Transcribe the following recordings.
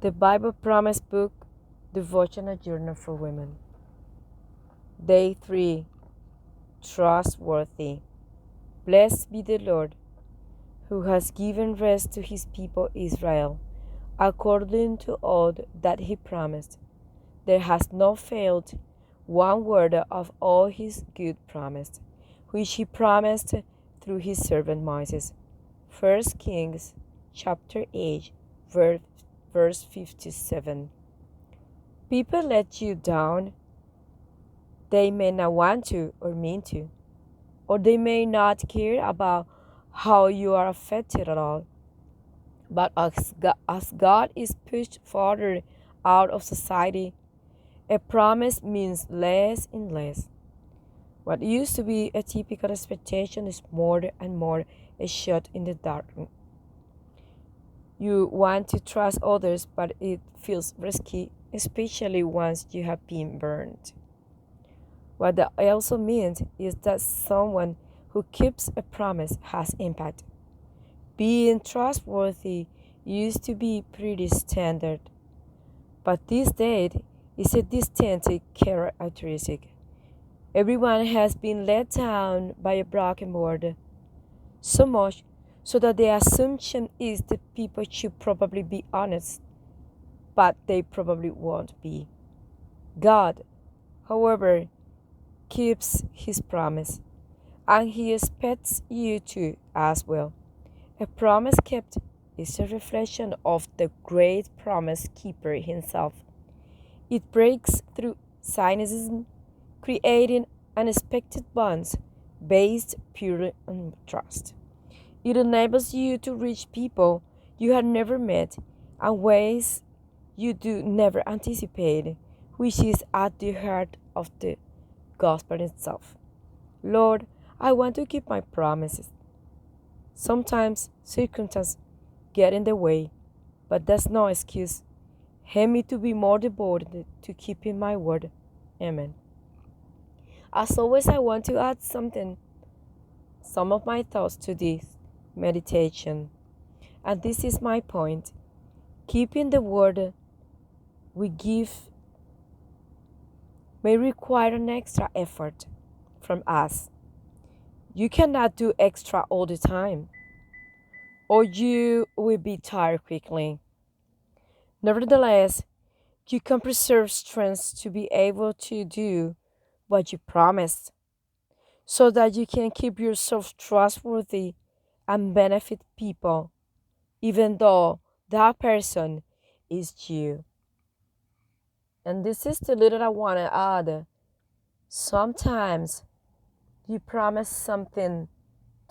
The Bible Promise Book Devotional Journal for Women. Day 3. Trustworthy. Blessed be the Lord, who has given rest to his people Israel, according to all that he promised. There has not failed one word of all his good promise, which he promised through his servant Moses. 1 Kings chapter 8, verse 57. People let you down. They may not want to or mean to, or they may not care about how you are affected at all. But as God is pushed farther out of society, a promise means less and less. What used to be a typical expectation is more and more a shot in the dark. You want to trust others, but it feels risky, especially once you have been burned. What that also means is that someone who keeps a promise has impact. Being trustworthy used to be pretty standard, but these days is a distinct characteristic. Everyone has been let down by a broken word, so much so that the assumption is that people should probably be honest, but they probably won't be. God, however, keeps his promise, and he expects you to as well. A promise kept is a reflection of the great promise keeper himself. It breaks through cynicism, creating unexpected bonds based purely on trust. It enables you to reach people you have never met and ways you do never anticipate, which is at the heart of the gospel itself. Lord, I want to keep my promises. Sometimes circumstances get in the way, but that's no excuse. Help me to be more devoted to keeping my word. Amen. As always, I want to add some of my thoughts to this meditation. And this is my point. Keeping the word we give may require an extra effort from us. You cannot do extra all the time, or you will be tired quickly. Nevertheless, you can preserve strength to be able to do what you promised, so that you can keep yourself trustworthy and benefit people, even though that person is you. And this is the little I want to add. Sometimes you promise something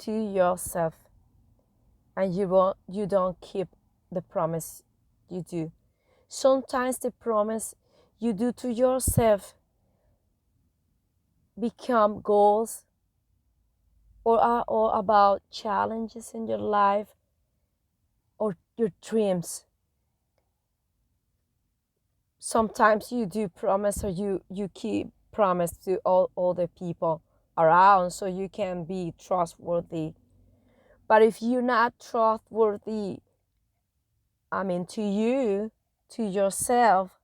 to yourself and you don't keep the promise you do. Sometimes the promise you do to yourself become goals or are all about challenges in your life or your dreams. Sometimes you do promise or you keep promise to all other people around so you can be trustworthy. But if you're not trustworthy, to you, to yourself,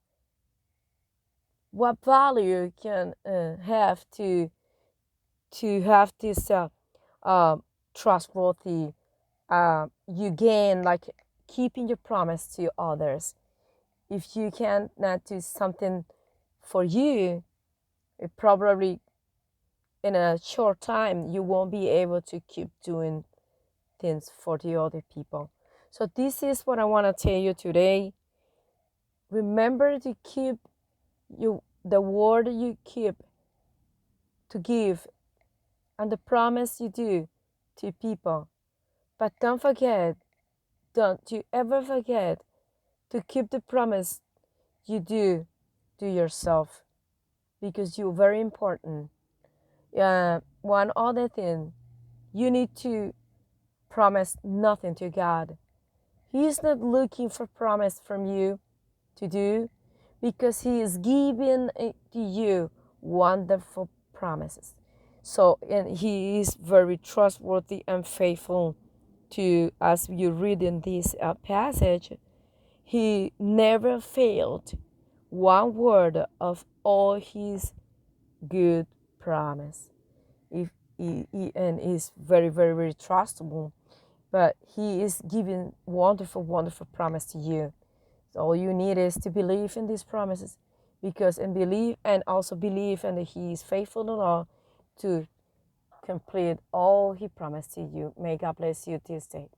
what value can have to have this trustworthy you gain, like keeping your promise to others? If you cannot do something for you, it probably in a short time you won't be able to keep doing things for the other people. So this is what I want to tell you today. Remember to keep the word you keep to give and the promise you do to people. But don't you ever forget to keep the promise you do to yourself, because you're very important. One other thing, you need to promise nothing to God. He is not looking for promise from you to do, because he is giving to you wonderful promises. So, and he is very trustworthy and faithful to, as you read in this passage, He never failed one word of all his good promise. If and is very, very, very trustable, but he is giving wonderful, wonderful promise to you. So all you need is to believe in these promises, because and believe and also believe and that he is faithful in all to complete all he promised to you. May God bless you this day.